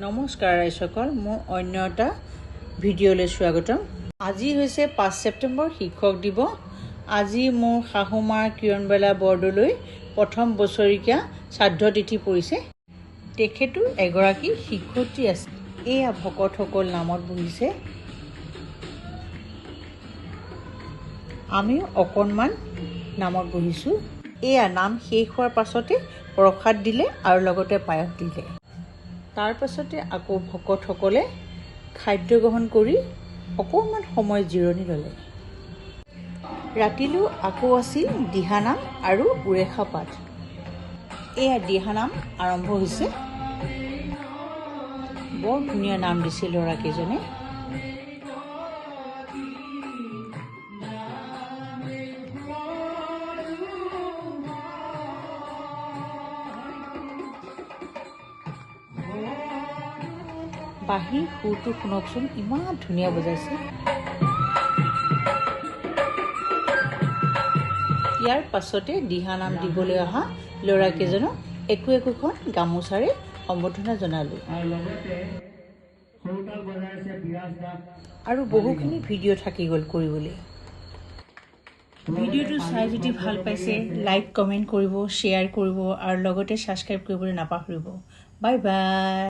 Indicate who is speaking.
Speaker 1: নমস্কাৰ ৰাইজসকল, মোৰ অন্য এটা ভিডিঅ'লৈ স্বাগতম। আজি হৈছে 5 ছেপ্টেম্বৰ শিক্ষক দিৱস। আজি মোৰ শাহুমাৰ কিৰণবালা বৰদলৈ প্ৰথম বছৰীয়া শ্ৰাদ্ধ তিথি পৰিছে। তেখেতো এগৰাকী শিক্ষয়িত্ৰী আছে। এয়া ভকতসকল নামত বহিছে। আমিও অকণমান নামত বহিছোঁ। এয়া নাম শেষ হোৱাৰ পাছতে প্ৰসাদ দিলে আৰু লগতে পায়স দিলে। তাৰ পাছতে আকৌ ভকতসকলে খাদ্য গ্ৰহণ কৰি অকণমান সময় জিৰণি ল'লে। ৰাতিলৈ আকৌ আছিল দিহানাম আৰু উৰেষা পাঠ। এয়া দিহানাম আৰম্ভ হৈছে। বৰ ধুনীয়া নাম দিছিল ল'ৰাকেইজনে। বাঁহীৰ সুৰটো শুনকচোন, ইমান ধুনীয়া বজাইছে। ইয়াৰ পাছতে দিহানাম দিবলৈ অহা ল'ৰাকেইজনক একোখন গামোচাৰে সম্বৰ্ধনা জনালোঁ। আৰু বহুখিনি ভিডিঅ' থাকি গ'ল কৰিবলৈ। ভিডিঅ'টো চাই যদি ভাল পাইছে, লাইক কমেণ্ট কৰিব, শ্বেয়াৰ কৰিব আৰু লগতে ছাবস্ক্ৰাইব কৰিবলৈ নাপাহৰিব। Bye bye.